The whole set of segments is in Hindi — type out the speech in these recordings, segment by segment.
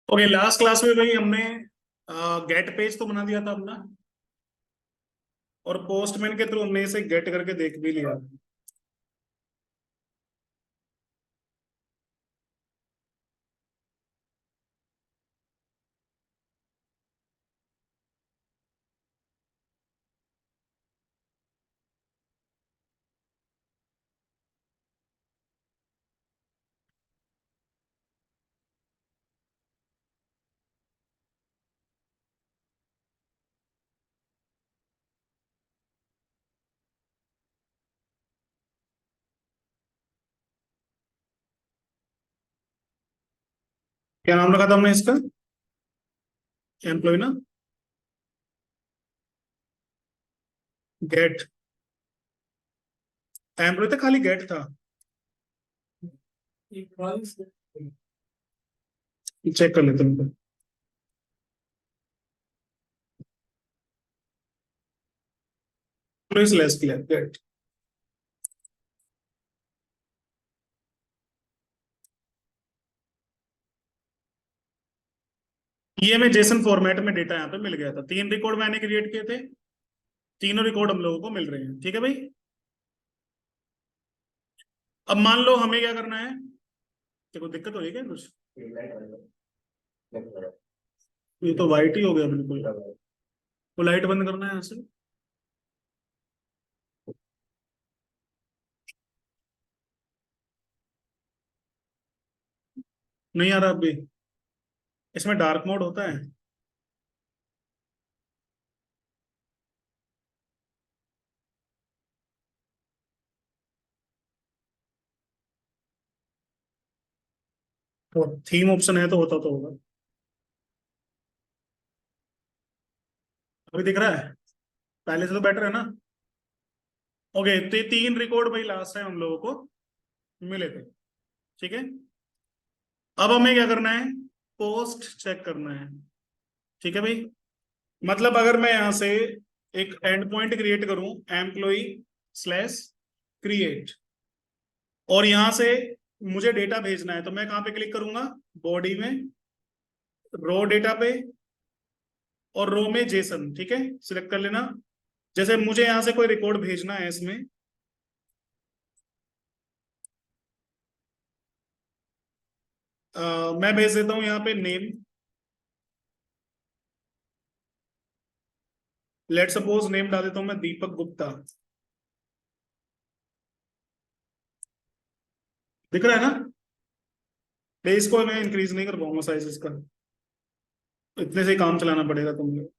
ओके, लास्ट क्लास में भाई हमने गेट पेज तो बना दिया था अपना, और पोस्टमैन के थ्रू हमने इसे गेट करके देख भी लिया। क्या नाम रखा था हमने इसका? एम्प्लॉय ना, गेट। एम्प्लॉय था, खाली गेट था। चेक कर लेते हैं। Employ less clear get. ये में जेसन फॉर्मेट में डेटा यहाँ पे मिल गया था। 3 रिकॉर्ड मैंने क्रिएट किए थे, तीनों रिकॉर्ड हम लोगों को मिल रहे हैं। ठीक है भाई। अब मान लो हमें क्या करना है। देखो, दिक्कत हो रही है क्या कुछ? ये तो वाइट ही हो गया बिल्कुल। वो लाइट बंद करना है यहाँ से। नहीं आ रहा अभी। इसमें डार्क मोड होता है। तो थीम ऑप्शन है तो होता तो होगा। अभी दिख रहा है? पहले से तो बेटर है ना। ओके, तो ये 3 रिकॉर्ड भाई लास्ट टाइम हम लोगों को मिले थे। ठीक है। अब हमें क्या करना है? पोस्ट चेक करना है। ठीक है भाई। मतलब अगर मैं यहां से एक एंड पॉइंट क्रिएट करूं, एम्प्लॉई स्लैश क्रिएट, और यहां से मुझे डेटा भेजना है, तो मैं कहां पे क्लिक करूंगा? बॉडी में, रो डेटा पे, और रो में जेसन। ठीक है, सिलेक्ट कर लेना। जैसे मुझे यहां से कोई रिकॉर्ड भेजना है इसमें, मैं भेज देता हूं यहाँ पे नेम। लेट सपोज नेम डाल देता हूं मैं दीपक गुप्ता। दिख रहा है ना? तो इसको मैं इंक्रीज नहीं कर पाऊंगा साइज इसका। इतने से ही काम चलाना पड़ेगा तुमको।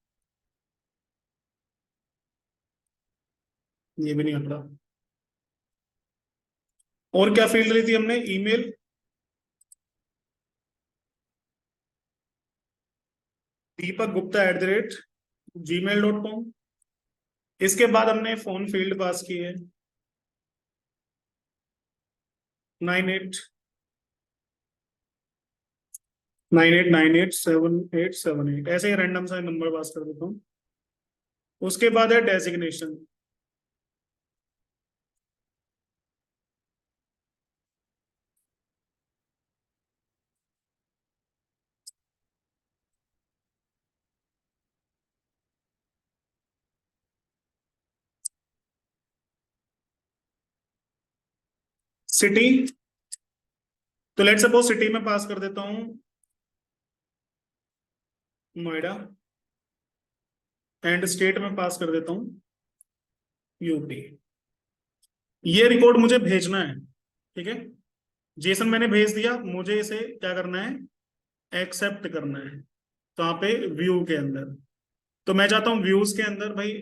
ये भी नहीं हट रहा। और क्या फील्ड ली थी हमने? ईमेल। दीपक गुप्ता @gmail.com। इसके बाद हमने फोन फील्ड पास की है। 98989787 ऐसे ही रैंडम सा नंबर पास कर देता हूँ। उसके बाद है डेजिग्नेशन। सिटी, तो लेट सपोज सिटी में पास कर देता हूँ नोएडा, एंड स्टेट में पास कर देता हूँ यूपी। ये रिकॉर्ड मुझे भेजना है। ठीक है। जेसन मैंने भेज दिया, मुझे इसे क्या करना है? एक्सेप्ट करना है। कहाँ पे? व्यू के अंदर। तो मैं चाहता हूँ व्यूज के अंदर भाई,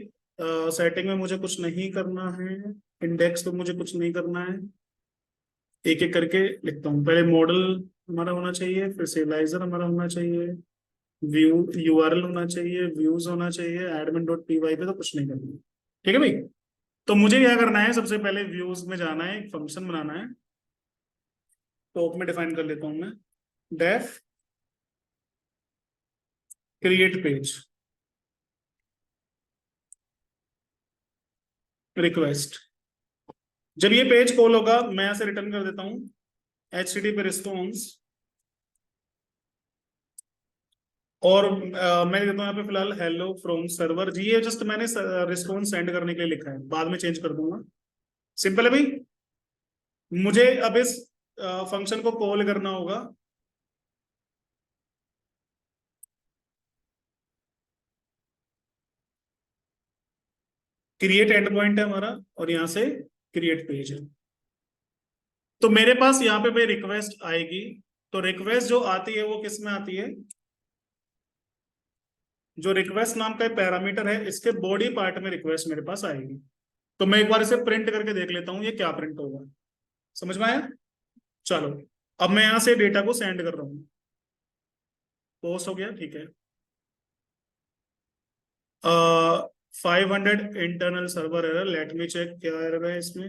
सेटिंग में मुझे कुछ नहीं करना है, इंडेक्स पे मुझे कुछ नहीं करना है। एक एक करके लिखता हूँ। पहले मॉडल हमारा होना चाहिए, फिर सिविलाइजर हमारा होना चाहिए, व्यू यूआरएल होना चाहिए, व्यूज होना चाहिए, admin.py पे तो कुछ नहीं करना है। ठीक है भाई। तो मुझे क्या करना है? सबसे पहले व्यूज में जाना है, एक फंक्शन बनाना है। टॉप में डिफाइन कर लेता हूँ मैं, डेफ क्रिएट पेज रिक्वेस्ट। जब ये पेज कॉल होगा, मैं यहाँ से रिटर्न कर देता हूँ HTTP रिस्पॉन्स और मैं देता हूँ यहाँ पे फिलहाल हेलो फ्रॉम सर्वर जी, ये जस्ट मैंने रिस्पॉन्स सेंड करने के लिए लिखा है, बाद में चेंज कर दूंगा। सिंपल है भाई। मुझे अब इस फंक्शन को कॉल करना होगा। क्रिएट एंड पॉइंट है हमारा, और यहाँ से क्रिएट पेज है। तो मेरे पास यहाँ पे भाई रिक्वेस्ट आएगी। तो रिक्वेस्ट जो आती है वो किस में आती है? जो रिक्वेस्ट नाम का पैरामीटर है, इसके बॉडी पार्ट में रिक्वेस्ट मेरे पास आएगी। तो मैं एक बार इसे प्रिंट करके देख लेता हूँ ये क्या प्रिंट होगा। समझ में आया? चलो, अब मैं यहाँ से डेटा को सेंड कर रहा हूँ। पोस्ट हो गया, ठीक है। 500 internal server error, let me check क्या एरर है इसमें।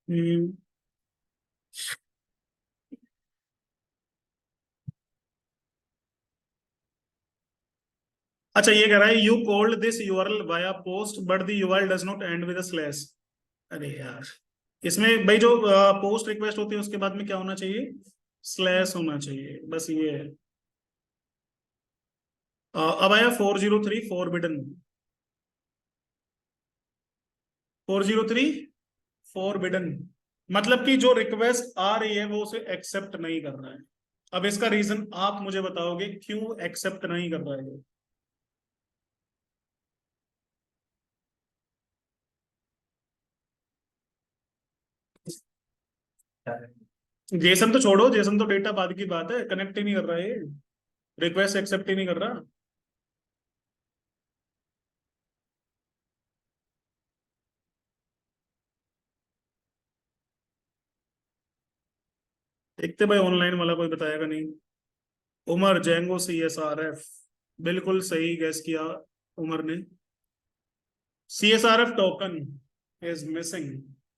हम्म, अच्छा ये कह रहा है you called this URL via post but the URL does not end with slash. अरे यार, इसमें भाई जो पोस्ट रिक्वेस्ट होती है उसके बाद में क्या होना चाहिए? स्लैश होना चाहिए, बस ये है। अब आया 403 फॉरबिडन। 403 फॉरबिडन, मतलब कि जो रिक्वेस्ट आ रही है वो उसे एक्सेप्ट नहीं कर रहा है। अब इसका रीजन आप मुझे बताओगे क्यों एक्सेप्ट नहीं कर रहा है ये? जेसन तो छोड़ो, जेसन तो डेटा बाद की बात है, कनेक्ट ही नहीं कर रहा है ये, रिक्वेस्ट एक्सेप्ट ही नहीं कर रहा। देखते भाई ऑनलाइन वाला कोई बताएगा नहीं। उमर जेंगो CSRF, बिल्कुल सही गैस किया उमर ने। CSRF token is missing,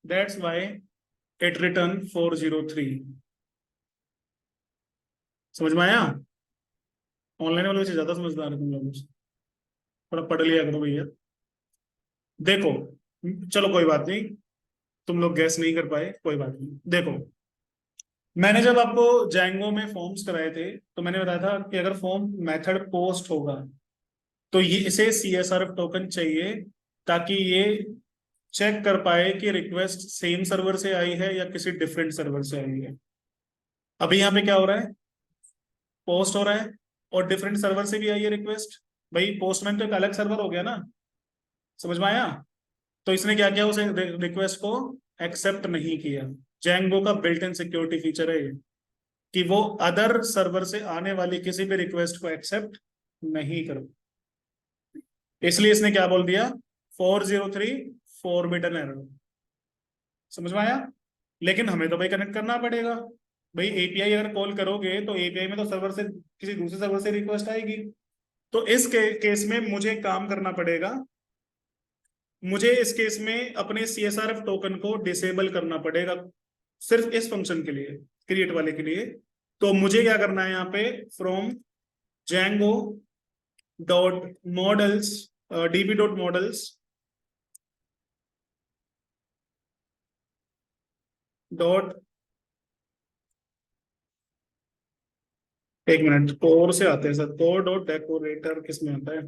that's why it return 403। समझ में आया? ऑनलाइन वाले से ज्यादा समझदार है तुम लोग, थोड़ा पढ़ लिया करो भैया। देखो, चलो कोई बात नहीं, तुम लोग गैस नहीं कर पाए, कोई बात नहीं। देखो, मैंने जब आपको जैंगो में फॉर्म्स कराए थे तो मैंने बताया था कि अगर फॉर्म मेथड पोस्ट होगा तो ये इसे CSRF टोकन चाहिए, ताकि ये चेक कर पाए कि रिक्वेस्ट सेम सर्वर से आई है या किसी डिफरेंट सर्वर से आई है। अभी यहाँ पे क्या हो रहा है? पोस्ट हो रहा है, और डिफरेंट सर्वर से भी आई है रिक्वेस्ट। भाई पोस्टमैन तो एक अलग सर्वर हो गया ना। समझ में आया? तो इसने क्या किया, उसे रिक्वेस्ट को एक्सेप्ट नहीं किया। जैंगो का बिल्ट इन सिक्योरिटी फीचर है ये, कि वो अदर सर्वर से आने वाली किसी भी रिक्वेस्ट को एक्सेप्ट नहीं करो। इसलिए इसने क्या बोल दिया? 403 फॉरबिडन एरर। समझ में आया? लेकिन हमें तो भाई कनेक्ट करना पड़ेगा। भाई एपीआई अगर कॉल करोगे तो एपीआई में तो सर्वर से किसी दूसरे सर्वर से रिक्वेस्ट आएगी। तो इस केस में मुझे काम करना पड़ेगा। मुझे इस केस में अपने CSRF टोकन को डिसेबल करना पड़ेगा, सिर्फ इस फंक्शन के लिए, क्रिएट वाले के लिए। तो मुझे क्या करना है यहाँ पे? From Django dot models, DB dot models dot, एक मिनट, कोर से आते हैं सर, कोर डॉट डेकोरेटर किस में आता है?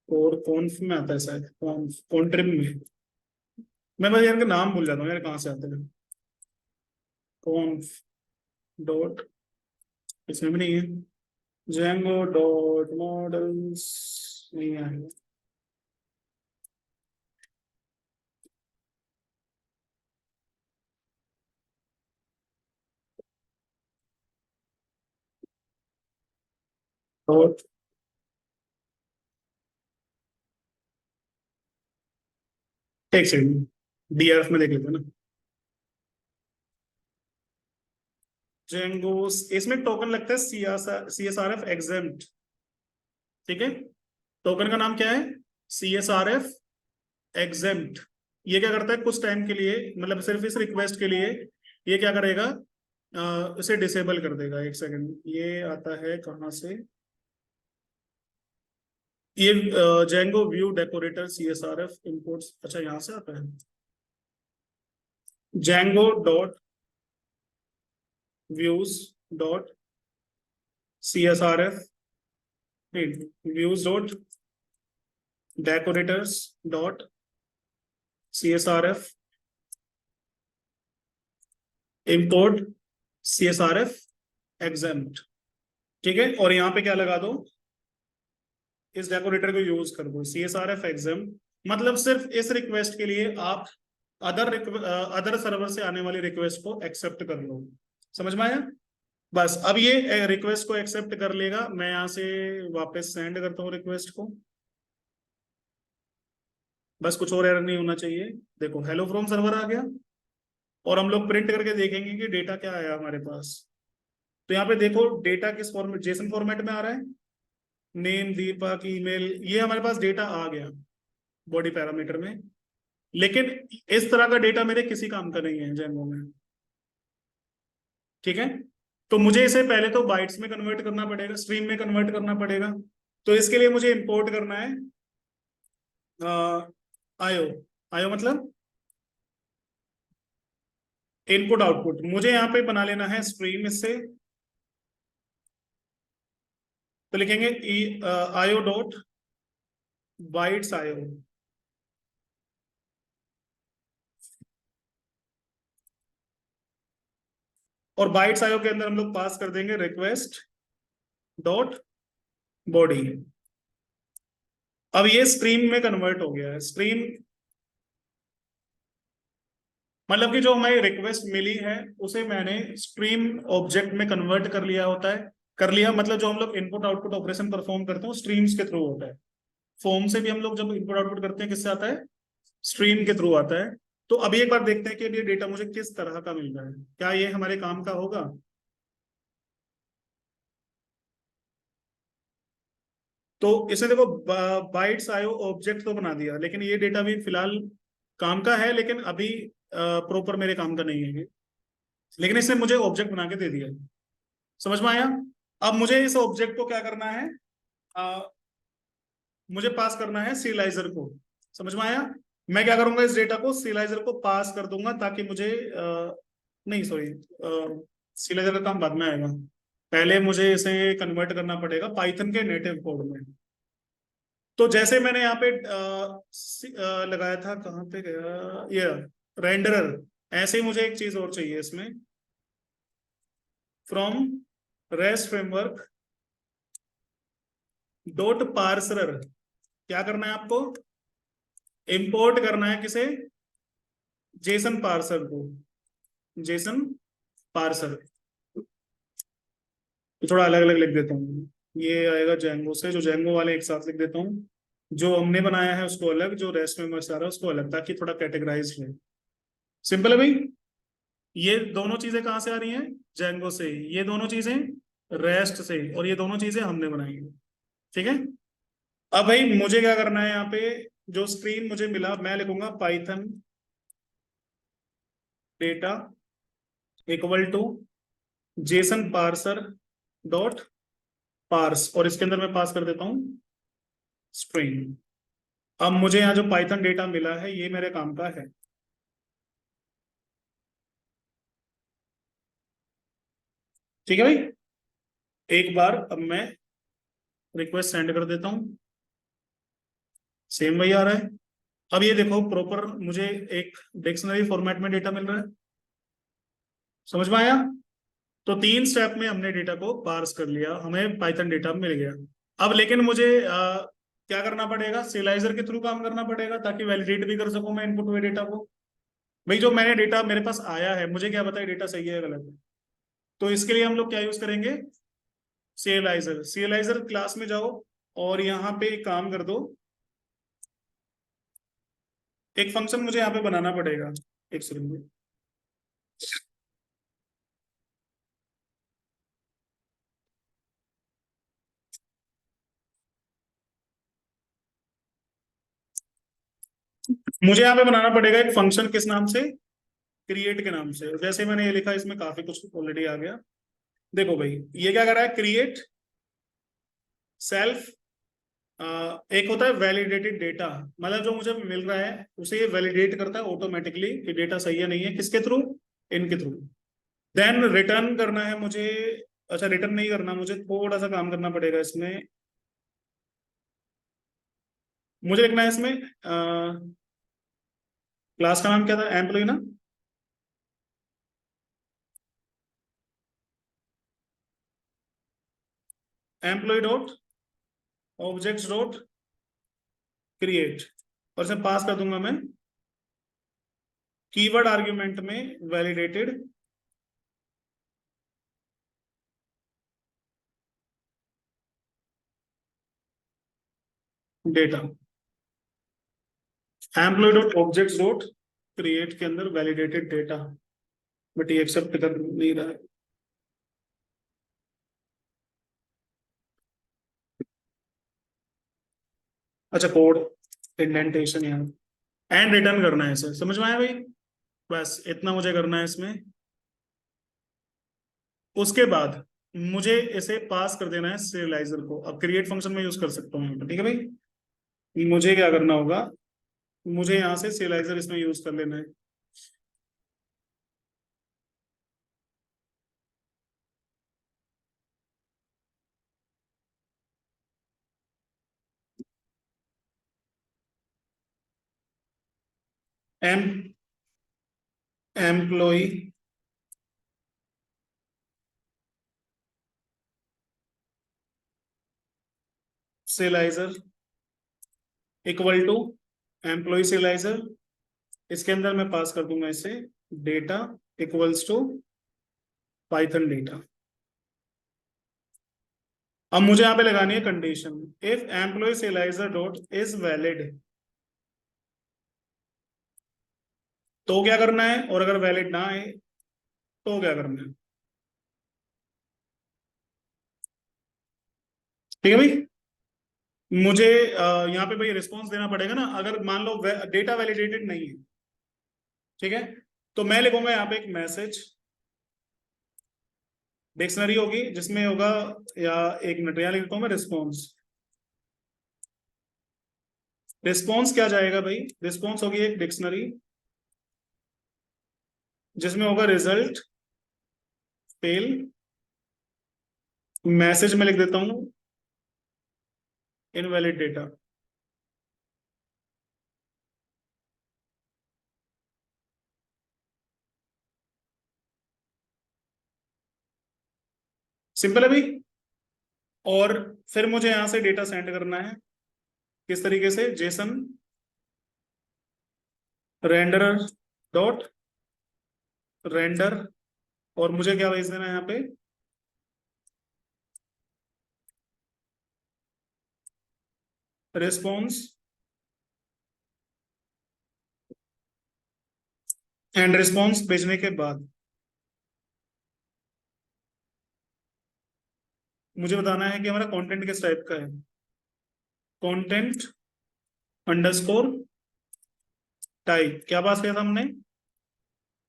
कोर कॉन्फ में आता है शायद, कॉन्फ कॉन्ट्रिम में। मैं बस यार के नाम भूल जाता हूँ यार, कहाँ से आते हैं। कॉन्फ डॉट, इसमें भी नहीं है। जेंगो डॉट मॉडल्स, नहीं आएगा। डॉट, एक सेकंड, DRF में देख लेते हैं ना। जेंगो, इसमें टोकन लगता है CSRF एग्जेम्प्ट। ठीक है, टोकन का नाम क्या है? CSRF exempt. ये क्या करता है कुछ टाइम के लिए, मतलब सिर्फ इस रिक्वेस्ट के लिए, ये क्या करेगा? इसे डिसेबल कर देगा। एक सेकंड, ये आता है कहाँ से? ये Django view decorator CSRF imports, अच्छा यहाँ से आता है। Django dot views dot CSRF views dot decorators dot CSRF import CSRF exempt, ठीक है। और यहाँ पे क्या लगा दो, इस डेकोरेटर को यूज कर दो CSRF exempt, मतलब सिर्फ इस रिक्वेस्ट के लिए आप अदर सर्वर से आने वाली रिक्वेस्ट को एक्सेप्ट कर लो। समझ में आया? बस अब ये रिक्वेस्ट को एक्सेप्ट कर लेगा। मैं यहां से वापस सेंड करता हूँ रिक्वेस्ट को, बस कुछ और एरर नहीं होना चाहिए। देखो हेलो फ्रॉम सर्वर आ गया, और हम लोग प्रिंट करके देखेंगे कि डेटा क्या आया हमारे पास। तो यहाँ पे देखो डेटा किस फॉर्मेट, जेसन फॉर्मेट में आ रहा है, नेम, दीपक, ईमेल, ये हमारे पास डेटा आ गया बॉडी पैरामीटर में। लेकिन इस तरह का डेटा मेरे किसी काम का नहीं है जेंगो में, ठीक है। तो मुझे इसे पहले तो बाइट्स में कन्वर्ट करना पड़ेगा, स्ट्रीम में कन्वर्ट करना पड़ेगा। तो इसके लिए मुझे इंपोर्ट करना है आयो। आयो मतलब इनपुट आउटपुट। मुझे यहाँ पे बना लेना है स्ट्रीम इससे, तो लिखेंगे आयो डॉट बाइट्स आयो, और बाइट्स आयो के अंदर हम लोग पास कर देंगे रिक्वेस्ट डॉट बॉडी। अब ये स्ट्रीम में कन्वर्ट हो गया है। स्ट्रीम मतलब कि जो हमारी रिक्वेस्ट मिली है उसे मैंने स्ट्रीम ऑब्जेक्ट में कन्वर्ट कर लिया होता है। कर लिया मतलब जो हम लोग इनपुट आउटपुट ऑपरेशन परफॉर्म करते हैं स्ट्रीम्स के थ्रू होता है। फॉर्म से भी हम लोग जब इनपुट आउटपुट करते हैं किससे आता है, स्ट्रीम के थ्रू आता है। तो अभी एक बार देखते हैं कि ये डेटा मुझे किस तरह का मिल रहा है, क्या ये हमारे काम का होगा। तो इसे देखो बाइट्स आयो ऑब्जेक्ट तो बना दिया, लेकिन ये डेटा भी फिलहाल काम का है, लेकिन अभी प्रॉपर मेरे काम का नहीं है ये। लेकिन इसने मुझे ऑब्जेक्ट बना के दे दिया। समझ में आया? अब मुझे इस ऑब्जेक्ट को क्या करना है, अ, मुझे पास करना है सीलाइजर को। समझ में आया? मैं क्या करूंगा, इस डेटा को सीलाइजर को पास कर दूंगा ताकि मुझे नहीं सॉरी, सीलाइजर का काम बाद में आएगा। पहले मुझे इसे कन्वर्ट करना पड़ेगा पाइथन के नेटिव कोड में। तो जैसे मैंने यहाँ पे लगाया था, कहाँ पे गया ये रेंडरर, ऐसे ही मुझे एक चीज और चाहिए इसमें, from rest framework dot parser. क्या करना है आपको, इंपोर्ट करना है किसे, जेसन पार्सर को। जेसन पार्सर थोड़ा अलग अलग लिख देता हूँ, ये आएगा जेंगो से, जो जेंगो वाले एक साथ लिख देता हूँ। जो हमने बनाया है उसको अलग, जो रेस्ट में आ रहा है उसको अलग, ताकि थोड़ा कैटेगराइज रहे। सिंपल है भाई। ये दोनों चीजें कहाँ से आ रही हैं, जेंगो से। ये दोनों चीजें रेस्ट से, और ये दोनों चीजें हमने बनाई है, ठीक है। अब भाई मुझे क्या करना है, यहाँ पे जो स्क्रीन मुझे मिला मैं लिखूंगा Python data equal to JSON parser dot parse, और इसके अंदर मैं पास कर देता हूँ स्ट्रिंग। अब मुझे यहाँ जो पाइथन डेटा मिला है ये मेरे काम का है, ठीक है भाई। एक बार अब मैं रिक्वेस्ट सेंड कर देता हूँ, सेम वही आ रहा है। अब ये देखो प्रॉपर मुझे एक डिक्शनरी फॉर्मेट में डेटा मिल रहा है। समझ में आया? तो 3 स्टेप में हमने डेटा को पार्स कर लिया, हमें पाइथन डेटा मिल गया। अब लेकिन मुझे क्या करना पड़ेगा, सिलाइजर के थ्रू काम करना पड़ेगा ताकि वैलिडेट भी कर सकूं मैं इनपुट हुए डेटा को। भाई जो मैंने डेटा मेरे पास आया है मुझे क्या पता है डेटा सही है या गलत है। तो इसके लिए हम लोग क्या यूज करेंगे, सिलाइजर। सिलाइजर क्लास में जाओ और यहाँ पे एक काम कर दो, एक फंक्शन मुझे यहाँ पे बनाना पड़ेगा। एक सेकंड, मुझे यहाँ पे बनाना पड़ेगा एक फंक्शन, किस नाम से, क्रिएट के नाम से। जैसे मैंने ये लिखा इसमें काफी कुछ ऑलरेडी आ गया। देखो भाई ये क्या कर रहा है, क्रिएट सेल्फ, एक होता है वैलिडेटेड डेटा, मतलब जो मुझे मिल रहा है उसे ये वैलिडेट करता है ऑटोमेटिकली कि डेटा सही है नहीं है, किसके थ्रू, इनके थ्रू। देन रिटर्न करना है मुझे अच्छा रिटर्न नहीं करना, मुझे थोड़ा सा काम करना पड़ेगा इसमें। मुझे लिखना है इसमें क्लास का नाम क्या था, एम्प्लॉय ना। Employ dot objects dot create, और इसे पास कर दूंगा मैं कीवर्ड आर्ग्यूमेंट में validated data. Employ dot objects dot create के अंदर वैलिडेटेड डेटा, बट ये एक्सेप्ट कर नहीं रहा है। अच्छा कोड इंडेंटेशन यहाँ, एंड रिटर्न करना है इसे, समझ में आया भाई। बस इतना मुझे करना है इसमें। उसके बाद मुझे इसे पास कर देना है serializer को। अब क्रिएट फंक्शन में यूज कर सकता हूँ यहाँ पे, ठीक है भाई। मुझे क्या करना होगा, मुझे यहाँ से serializer इसमें यूज कर लेना है। Employ serializer equal to employ serializer, इसके अंदर मैं पास कर दूंगा इसे data equals to Python data. अब मुझे यहाँ पे लगानी है condition, if employ serializer dot is valid, तो क्या करना है, और अगर वैलिड ना आए तो क्या करना है। ठीक है भाई। मुझे यहाँ पे भाई रिस्पॉन्स देना पड़ेगा ना, अगर मान लो डेटा वैलिडेटेड नहीं है, ठीक है, तो मैं लिखूंगा यहाँ पे एक मैसेज, डिक्शनरी होगी जिसमें होगा, या एक मिनट यहाँ लिखता हूँ मैं रिस्पॉन्स। रिस्पॉन्स क्या जाएगा भाई, रिस्पॉन्स होगी एक डिक्शनरी जिसमें होगा रिजल्ट फेल, मैसेज में लिख देता हूँ इनवैलिड डेटा। सिंपल है भाई। और फिर मुझे यहां से डेटा सेंड करना है, किस तरीके से, जेसन रेंडर डॉट रेंडर, और मुझे क्या भेज देना है यहाँ पे, रिस्पॉन्स एंड रिस्पॉन्स भेजने के बाद मुझे बताना है कि हमारा कंटेंट किस टाइप का है। कंटेंट अंडरस्कोर टाइप क्या पास किया था हमने,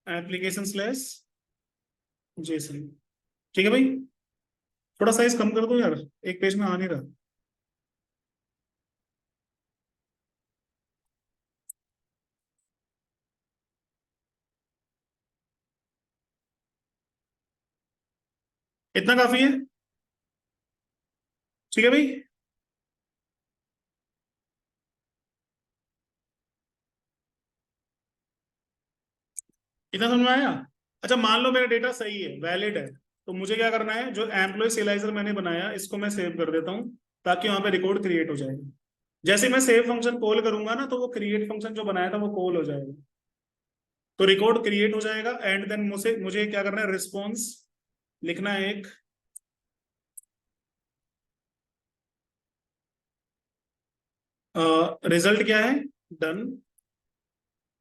एप्लीकेशन स्लैश जेसन। ठीक है भाई। थोड़ा साइज कम कर दो यार, एक पेज में आ नहीं रहा। इतना काफी है। ठीक है भाई। इतना समझ में आया। अच्छा मान लो मेरा डेटा सही है, वैलिड है, तो मुझे क्या करना है, जो एम्प्लॉय सिलाइजर मैंने बनाया इसको मैं सेव कर देता हूँ, ताकि वहां पे रिकॉर्ड क्रिएट हो जाएगा। जैसे मैं सेव फंक्शन कॉल करूंगा ना, तो वो क्रिएट फंक्शन जो बनाया था वो कॉल हो जाएगा, तो रिकॉर्ड क्रिएट हो जाएगा। एंड देन मुझे मुझे क्या करना है, रिस्पॉन्स लिखना है एक, रिजल्ट क्या है, डन,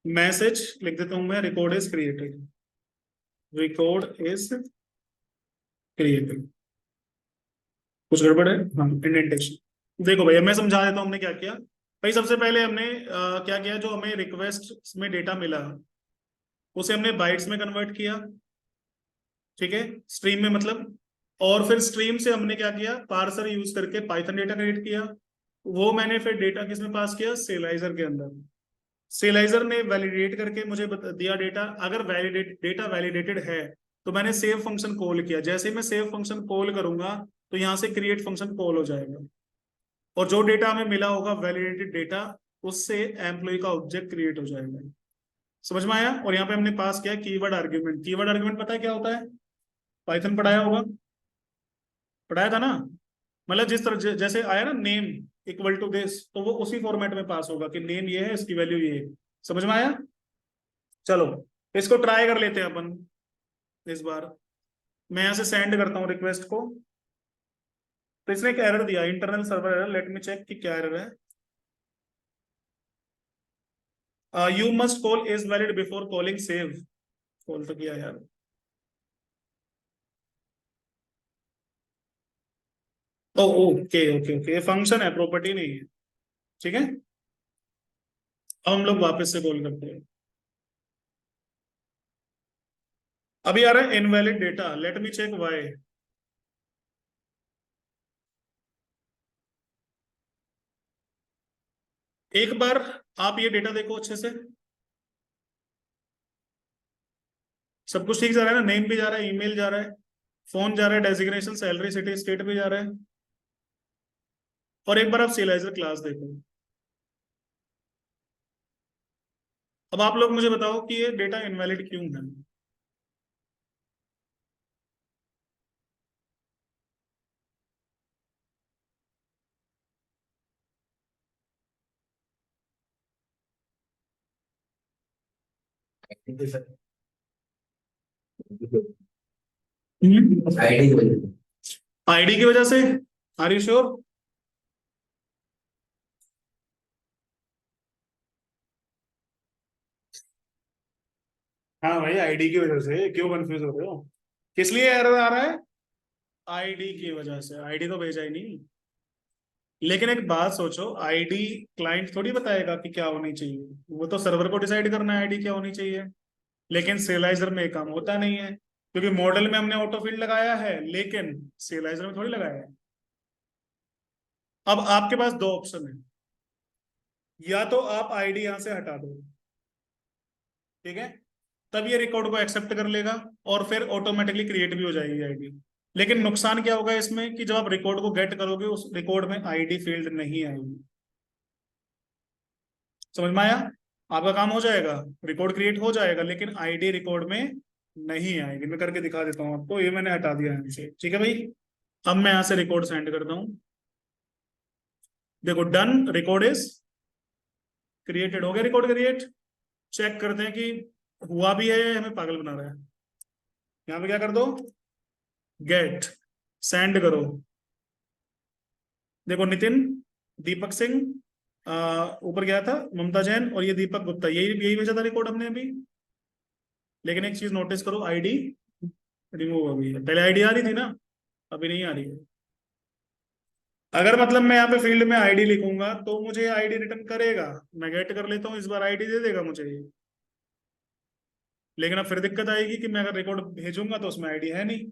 मैसेज लिख देता हूं मैं, record is created, record is created. कुछ गड़बड़ है, हाँ इंडेंटेशन। देखो भैया मैं समझा देता हूँ हमने क्या किया। भाई सबसे पहले हमने क्या किया, जो हमें रिक्वेस्ट में डेटा मिला उसे हमने बाइट्स में कन्वर्ट किया, ठीक है, स्ट्रीम में मतलब। और फिर स्ट्रीम से हमने क्या किया, पार्सर यूज करके पाइथन डेटा क्रिएट किया। वो मैंने फिर डेटा किस में पास किया, सेलाइजर के अंदर। सेलाइजर ने वैलिडेट करके मुझे दिया डेटा, अगर वैलिडेट डेटा वैलिडेटेड है तो मैंने सेव फंक्शन कॉल किया, जैसे ही मैं सेव फंक्शन कॉल करूंगा तो यहाँ से क्रिएट फंक्शन कॉल हो जाएगा, और जो डेटा हमें मिला होगा वैलिडेटेड डेटा, उससे एम्प्लॉय का ऑब्जेक्ट क्रिएट हो जाएगा। समझ में आया? और यहाँ पे हमने पास किया कीवर्ड आर्ग्यूमेंट। कीवर्ड आर्ग्यूमेंट पता है क्या होता है? पाइथन पढ़ाया होगा, पढ़ाया था ना? मतलब जिस तरह जैसे आया ना नेम इक्वल टू दिस, तो वो उसी फॉर्मेट में पास होगा कि नेम ये है, इसकी वैल्यू ये है। समझ में आया? चलो इसको ट्राई कर लेते हैं अपन इस बार। मैं यहाँ से सेंड करता हूँ रिक्वेस्ट को, तो इसने एक एरर दिया, internal server error. Let me check कि क्या एरर है। You must call is valid before calling save. Call तो किया यार। ओ ओके ओके ओके, ये फंक्शन है, प्रॉपर्टी नहीं है। ठीक है, अब हम लोग वापस से कॉल करते हैं। अभी आ रहा है invalid data, let me check why. एक बार आप ये डेटा देखो अच्छे से, सब कुछ ठीक जा रहा है ना? नेम भी जा रहा है, ईमेल जा रहा है, फोन जा रहा है, डेजिग्नेशन सैलरी सिटी स्टेट भी जा रहा है। और एक बार आप सियलाइजर क्लास देखो। अब आप लोग मुझे बताओ कि ये डेटा इनवैलिड क्यों है? आईडी की वजह से। आईडी की वजह से? Are you sure? हाँ भाई, आईडी की वजह से। क्यों कंफ्यूज हो रहे हो? किस लिए एरर आ रहा है? आईडी की वजह से। आईडी तो भेजा ही नहीं। लेकिन एक बात सोचो, आईडी क्लाइंट थोड़ी बताएगा कि क्या होनी चाहिए, वो तो सर्वर को डिसाइड करना है आईडी क्या होनी चाहिए। लेकिन सेलाइजर में ये काम होता नहीं है, क्योंकि मॉडल में हमने ऑटो फील्ड लगाया है, लेकिन सेलाइजर में थोड़ी लगाया है। अब आपके पास दो ऑप्शन है, या तो आप आईडी यहां से हटा दो, ठीक है, तब ये रिकॉर्ड को एक्सेप्ट कर लेगा, और फिर ऑटोमेटिकली क्रिएट भी हो जाएगी आईडी। लेकिन नुकसान क्या होगा इसमें कि जब आप रिकॉर्ड को गेट करोगे, उस रिकॉर्ड में आईडी फील्ड नहीं आएगी। समझ में आया? आपका काम हो जाएगा, रिकॉर्ड क्रिएट हो जाएगा, लेकिन आईडी रिकॉर्ड में नहीं आएगी। मैं करके दिखा देता हूँ आपको, ये मैंने हटा दिया है इनसे, ठीक है भाई। अब मैं यहाँ से रिकॉर्ड सेंड करता हूँ। देखो, डन, रिकॉर्ड इज क्रिएटेड। हो गया रिकॉर्ड क्रिएट। चेक करते हैं कि हुआ भी है या हमें पागल बना रहा है। यहाँ पे क्या कर दो, गेट, सेंड करो। देखो नितिन, दीपक सिंह, ऊपर गया था ममता जैन, और ये दीपक गुप्ता, यही यही भेजा था रिकॉर्ड हमने अभी। लेकिन एक चीज नोटिस करो, आईडी रिमूव हो गई है। पहले आईडी आ रही थी ना, अभी नहीं आ रही है। अगर मतलब मैं यहाँ पे फील्ड में आईडी लिखूंगा तो मुझे आईडी रिटर्न करेगा। मैं गेट कर लेता हूँ, इस बार आईडी दे देगा मुझे ये। लेकिन अब फिर दिक्कत आएगी कि मैं अगर रिकॉर्ड भेजूंगा तो उसमें आईडी है नहीं।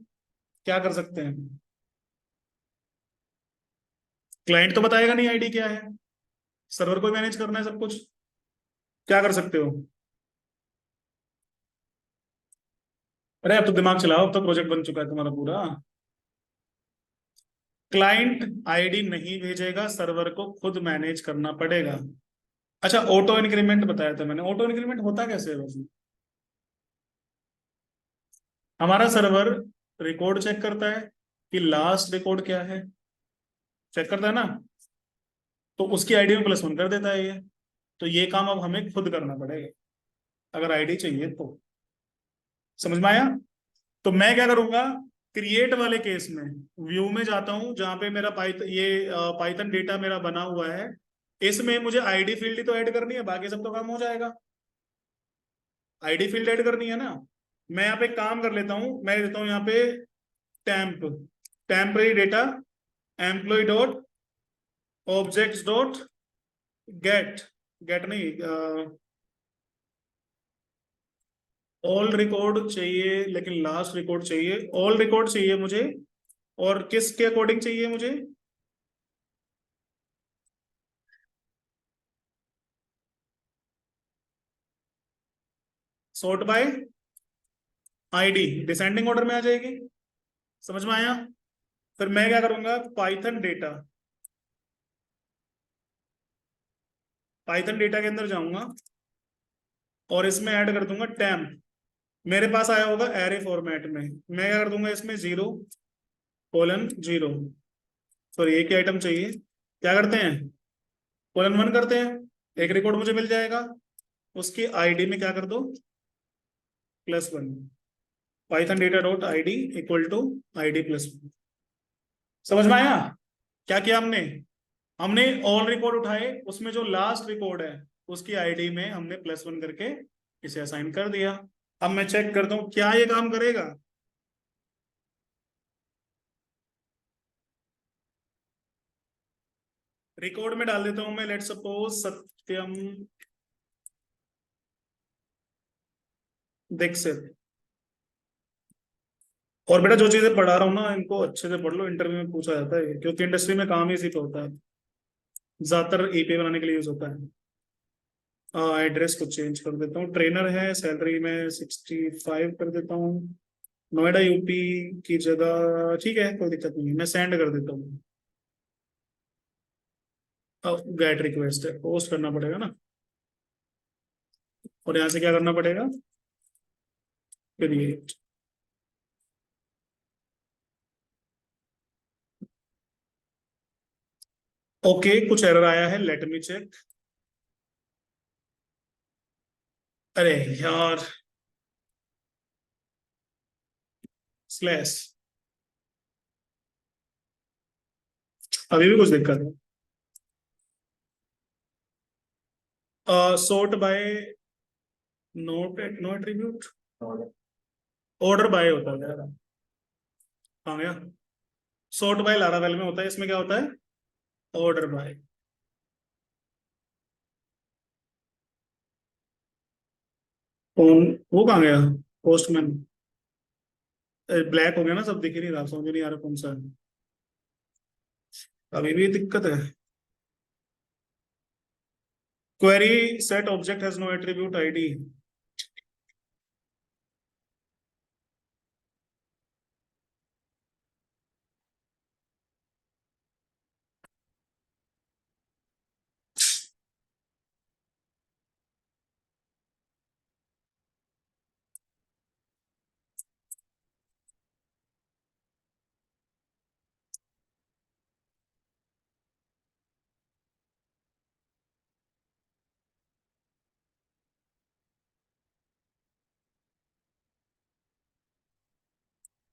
क्या कर सकते हैं? क्लाइंट तो बताएगा नहीं आईडी क्या है, सर्वर को मैनेज करना है सब कुछ। क्या कर सकते हो? अरे अब तो दिमाग चलाओ, अब तो प्रोजेक्ट बन चुका है तुम्हारा पूरा। क्लाइंट आईडी नहीं भेजेगा, सर्वर को खुद मैनेज करना पड़ेगा। अच्छा, ऑटो इंक्रीमेंट बताया था मैंने। ऑटो इंक्रीमेंट होता कैसे है वैसे? हमारा सर्वर रिकॉर्ड चेक करता है कि लास्ट रिकॉर्ड क्या है, चेक करता है ना, तो उसकी आईडी में +1 कर देता है ये। तो ये काम अब हमें खुद करना पड़ेगा, अगर आईडी चाहिए तो। समझ में आया? तो मैं क्या करूंगा, क्रिएट वाले केस में व्यू में जाता हूं, जहां पे मेरा पाइथन डेटा मेरा बना हुआ है। इसमें मुझे आईडी फील्ड ही तो ऐड करनी है, बाकी सब तो काम हो जाएगा। आईडी फील्ड ऐड करनी है ना। मैं यहाँ पे काम कर लेता हूँ, मैं देता हूँ यहाँ पे temp, temporary data, employ dot objects dot get, get नहीं, ऑल रिकॉर्ड चाहिए, लेकिन लास्ट रिकॉर्ड चाहिए, ऑल रिकॉर्ड चाहिए मुझे। और किसके अकॉर्डिंग चाहिए मुझे? Sort by ID descending order में आ जाएगी। समझ में आया? फिर मैं क्या करूंगा, पाइथन डेटा, पाइथन डेटा के अंदर जाऊंगा और इसमें ऐड कर दूंगा टेम्प। मेरे पास आया होगा एरे फॉर्मेट में, मैं क्या कर दूंगा इसमें 0:0। सॉरी, एक ही आइटम चाहिए, क्या करते हैं, :1 करते हैं, एक रिकॉर्ड मुझे मिल जाएगा। उसकी आईडी में क्या कर दो, +1। Python data dot I D equal to ID +1। समझ में आया? क्या किया हमने, हमने ऑल रिकॉर्ड उठाए, उसमें जो लास्ट रिकॉर्ड है उसकी आईडी में हमने +1 करके इसे असाइन कर दिया। अब मैं चेक करता हूं क्या ये काम करेगा। रिकॉर्ड में डाल देता हूं मैं, लेट सपोज सत्यम दीक्षित। और बेटा जो चीजें पढ़ा रहा हूँ ना, इनको अच्छे से पढ़ लो, इंटरव्यू में पूछा जाता है, क्योंकि इंडस्ट्री में काम ही इसी पे होता है, ज्यादातर ईपी बनाने के लिए यूज होता है। एड्रेस को चेंज कर देता हूँ, ट्रेनर है, सैलरी में 65 कर देता हूँ, नोएडा यूपी की जगह। ठीक है, कोई दिक्कत नहीं है, मैं सेंड कर देता हूँ। अब गेट रिक्वेस्ट है, पोस्ट करना पड़ेगा ना, और यहाँ से क्या करना पड़ेगा, क्रिएट। ओके, कुछ एरर आया है, लेट मी चेक। अरे यार, स्लैश, अभी भी कुछ दिक्कत है। Sort by not, no attribute, order by होता है यार। हाँ गया, सॉर्ट बाय लारावेल में होता है, इसमें क्या होता है, ऑर्डर बाय। कौन, वो कहाँ गया, पोस्टमैन। ब्लैक हो गया ना, सब दिख ही नहीं रहा, समझ नहीं आ रहा कौन सा है। अभी भी दिक्कत है। Query set object has no attribute ID.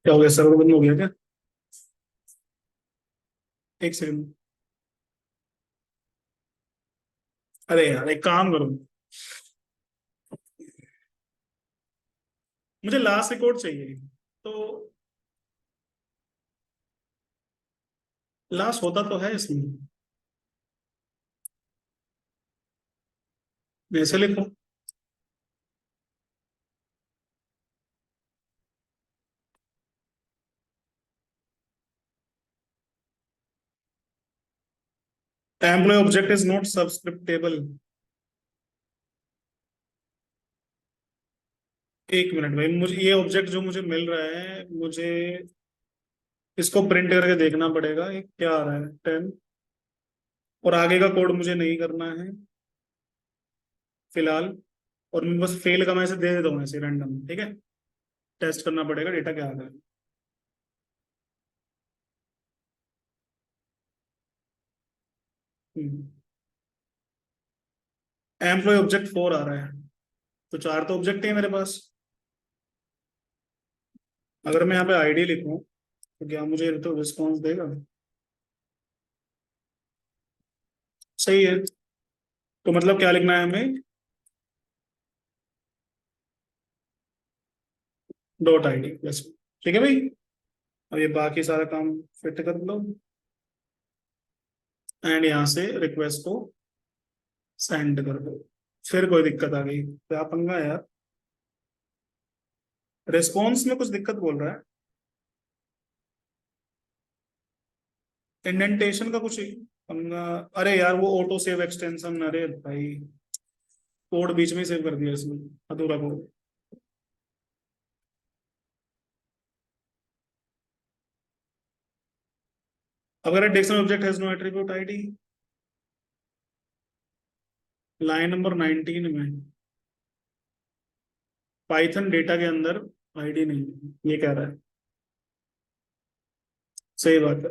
क्या हो गया, सर्वर बंद हो गया क्या? एक सेकंड। अरे यार, एक काम करो, मुझे लास्ट रिकॉर्ड चाहिए, तो लास्ट होता तो है इसमें, ऐसे लिखो। Employee object is not subscriptable. एक मिनट भाई, मुझे ये ऑब्जेक्ट जो मुझे मिल रहा है, मुझे इसको प्रिंट करके देखना पड़ेगा, ये क्या आ रहा है, 10। और आगे का कोड मुझे नहीं करना है फिलहाल, और मैं बस फेल का मैं ऐसे दे देता हूँ ऐसे रैंडम, ठीक है। टेस्ट करना पड़ेगा डेटा क्या आ रहा है। एम्प्लॉय ऑब्जेक्ट 4 आ रहा है, तो 4 तो ऑब्जेक्ट है मेरे पास। अगर मैं यहाँ पे आईडी लिखूं तो क्या मुझे तो रिस्पॉन्स देगा? सही है। तो मतलब क्या लिखना है हमें, .id बस। ठीक है भाई, अब ये बाकी सारा काम फिट कर लो, एंड यहाँ से रिक्वेस्ट को सेंड कर दो। फिर कोई दिक्कत आ गई, क्या पंगा है यार, रिस्पॉन्स में कुछ दिक्कत बोल रहा है, इंडेंटेशन का कुछ पंगा। अरे यार, वो ऑटो सेव एक्सटेंशन, अरे भाई, कोड बीच में सेव कर दिया इसमें, अधूरा कोड। अगर dictionary object has no attribute ID, line number 19 में पाइथन डेटा के अंदर आईडी नहीं है, ये कह रहा है। सही बात है।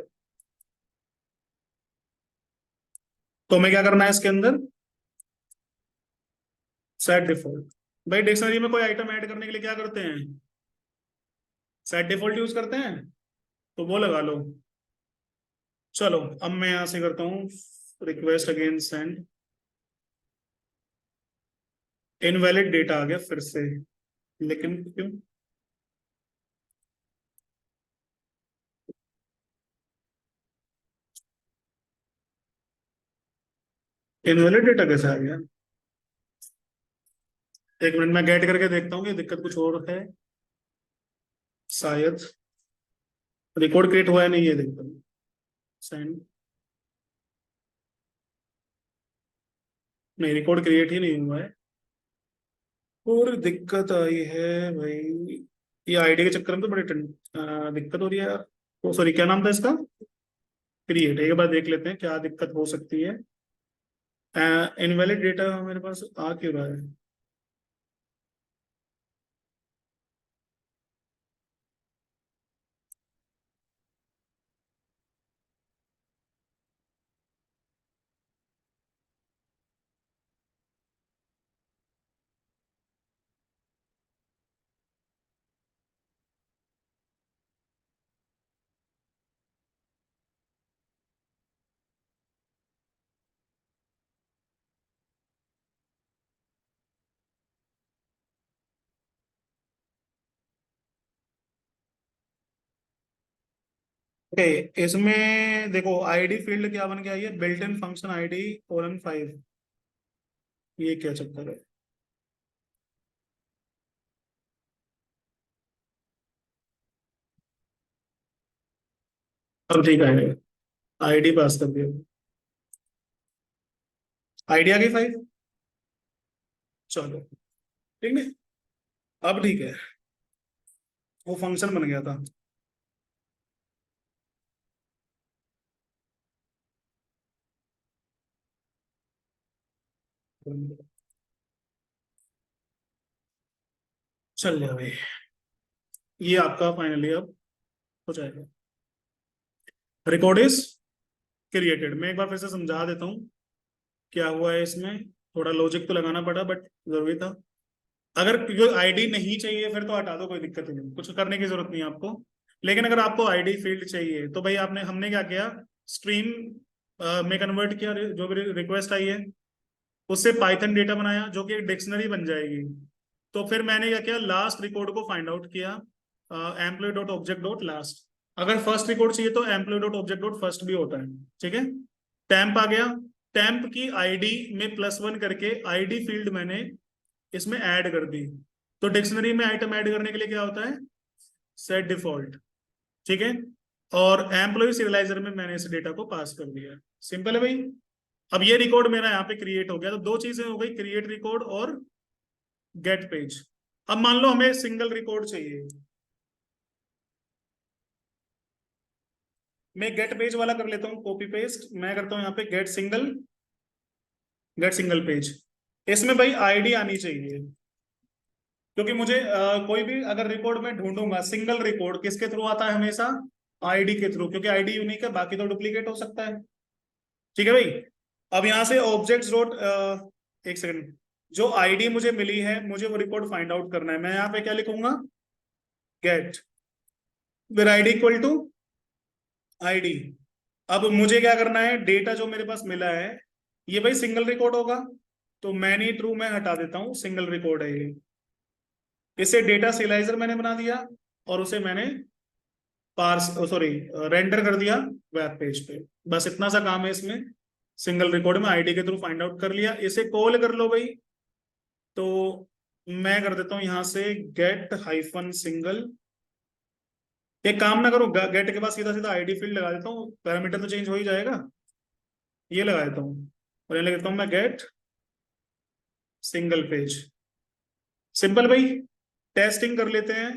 तो हमें क्या करना है इसके अंदर, सेट डिफॉल्ट। भाई डिक्शनरी में कोई आइटम ऐड करने के लिए क्या करते हैं, सेट डिफॉल्ट यूज करते हैं, तो वो लगा लो। चलो अब मैं यहां से करता हूँ request again send, invalid data आ गया फिर से, लेकिन क्यों, इनवैलिड डेटा कैसे आ गया, एक मिनट मैं गेट करके देखता हूँ, ये दिक्कत कुछ और है शायद। रिकॉर्ड क्रिएट हुआ है नहीं, ये देखता हूँ, सेंड, नहीं रिकॉर्ड क्रिएट ही नहीं हुआ है। और दिक्कत आई है भाई, ये आईडी के चक्कर में तो बड़ी दिक्कत हो रही है यार। तो सॉरी क्या नाम था इसका, क्रिएट, एक बार देख लेते हैं क्या दिक्कत हो सकती है। इनवैलिड डेटा मेरे पास आ क्यों रहा है, ओके। इसमें देखो आईडी फील्ड क्या बन गया, ये built in function ID colon 5, ये क्या चक्कर है। अब ठीक है, आईडी पास कर दिया, आईडी आ गई 5। चलो ठीक है, अब ठीक है, वो फंक्शन बन गया था। चल गया भाई, ये आपका फाइनली अब हो जाएगा। रिकॉर्ड इज क्रिएटेड, मैं एक बार फिर से समझा देता हूँ क्या हुआ है इसमें, थोड़ा लॉजिक तो लगाना पड़ा बट जरूरी था। अगर आईडी नहीं चाहिए फिर तो हटा दो, कोई दिक्कत नहीं, कुछ करने की जरूरत नहीं है आपको। लेकिन अगर आपको आईडी फील्ड चाहिए तो भाई आपने हमने क्या किया, स्ट्रीम में कन्वर्ट किया, जो भी रिक्वेस्ट आई है उससे पाइथन डेटा बनाया जो कि एक डिक्शनरी बन जाएगी। तो फिर मैंने क्या किया, लास्ट रिकॉर्ड को फाइंड आउट किया, employ dot object dot last. अगर फर्स्ट रिकॉर्ड चाहिए तो employ dot object dot first भी होता है, ठीक है। टैंप आ गया, टैंप की आईडी में +1 करके आईडी फील्ड मैंने इसमें ऐड कर दी। तो डिक्शनरी में आइटम ऐड करने के लिए क्या होता है, सेट डिफॉल्ट, ठीक है। और एम्प्लॉय सीरियलाइजर में मैंने इस डेटा को पास कर दिया, सिंपल है भाई। अब ये रिकॉर्ड मेरा यहाँ पे क्रिएट हो गया, तो दो चीजें हो गई, क्रिएट रिकॉर्ड और गेट पेज। अब मान लो हमें सिंगल रिकॉर्ड चाहिए, मैं गेट पेज वाला कर लेता हूँ, कॉपी पेस्ट मैं करता हूँ यहाँ पे, गेट सिंगल पेज। इसमें भाई आईडी आनी चाहिए, क्योंकि मुझे कोई भी अगर रिकॉर्ड में ढूंढूंगा, सिंगल रिकॉर्ड किसके थ्रू आता है हमेशा, आईडी के थ्रू, क्योंकि आईडी यूनिक है, बाकी तो डुप्लीकेट हो सकता है, ठीक है भाई। अब यहाँ से ऑब्जेक्ट्स डॉट, एक सेकंड, जो आईडी मुझे मिली है मुझे वो रिकॉर्ड फाइंड आउट करना है, मैं यहाँ पे क्या लिखूंगा, गेट फिर आईडी इक्वल टू आईडी। अब मुझे क्या करना है, डेटा जो मेरे पास मिला है ये भाई सिंगल रिकॉर्ड होगा, तो मैनी ट्रू मैं हटा देता हूँ, सिंगल रिकॉर्ड है ये। इसे डेटा सिलाइजर मैंने बना दिया और उसे मैंने पार्स सॉरी रेंडर कर दिया वेब पेज पे। बस इतना सा काम है इसमें, सिंगल रिकॉर्ड में आईडी के थ्रू फाइंड आउट कर लिया, इसे कॉल कर लो भाई। तो मैं कर देता हूँ यहाँ से गेट हाइफन सिंगल, एक काम ना करो, गेट के बाद सीधा सीधा आईडी फील्ड लगा देता हूँ, पैरामीटर तो चेंज हो ही जाएगा, ये लगा देता हूँ। और ये लगा देता हूँ मैं गेट सिंगल पेज, सिंपल भाई। टेस्टिंग कर लेते हैं,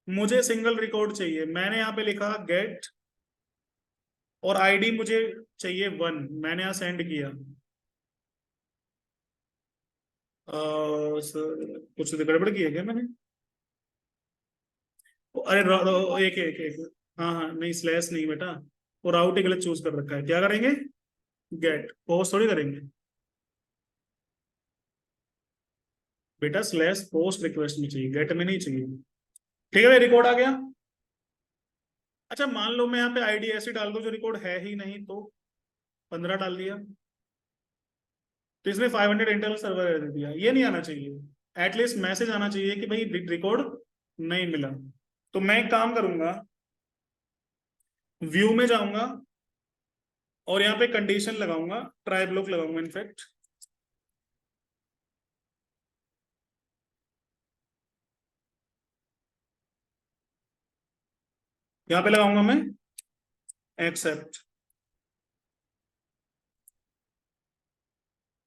मुझे सिंगल रिकॉर्ड चाहिए, मैंने यहाँ पे लिखा गेट और आईडी मुझे चाहिए 1, मैंने यहाँ सेंड किया। कुछ तो गड़बड़ की है क्या मैंने? अरे एक एक एक, हाँ हाँ, नहीं स्लैश नहीं बेटा, वो राउट ही गलत चूज कर रखा है। क्या करेंगे? गेट पोस्ट थोड़ी करेंगे बेटा, स्लैश पोस्ट रिक्वेस्ट में चाहिए, गेट में नहीं चाहिए। ठीक है भाई, रिकॉर्ड आ गया। अच्छा मान लो मैं यहाँ पे आईडी ऐसी डाल दूं जो रिकॉर्ड है ही नहीं, तो 15 डाल दिया, तो इसने 500 इंटरनल सर्वर दे दिया। ये नहीं आना चाहिए, एटलीस्ट मैसेज आना चाहिए कि भाई रिकॉर्ड नहीं मिला। तो मैं एक काम करूंगा, व्यू में जाऊंगा और यहाँ पे कंडीशन लगाऊंगा, ट्राई ब्लॉक लगाऊंगा इनफैक्ट। यहाँ पे लगाऊंगा मैं एक्सेप्ट।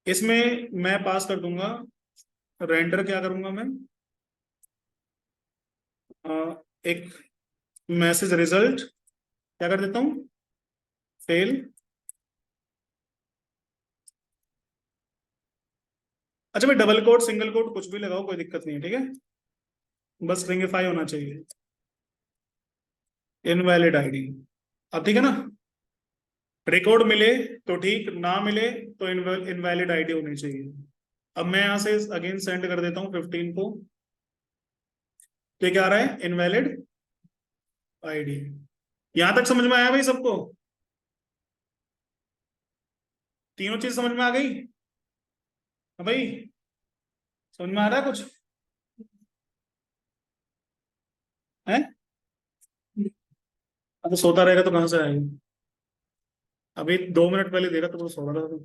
इसमें मैं पास कर दूंगा रेंडर, क्या करूंगा मैं, एक मैसेज रिजल्ट क्या कर देता हूँ, फेल। अच्छा भाई, डबल कोट सिंगल कोट कुछ भी लगाओ, कोई दिक्कत नहीं है, ठीक है, बस स्ट्रिंगिफाई होना चाहिए। इनवैलिड आईडी, अब ठीक है ना? रिकॉर्ड मिले तो ठीक, ना मिले तो इनवैलिड आईडी होनी चाहिए। अब मैं यहां से अगेन सेंड कर देता हूँ 15 को, तो ये क्या आ रहा है, इनवैलिड आईडी। यहां तक समझ में आया भाई सबको? तीनों चीज समझ में आ गई? हाँ भाई, समझ में आ रहा है कुछ? है? अब तो सोता रहेगा तो कहाँ से आएगा? अभी 2 मिनट पहले देखा तो सो रहा था।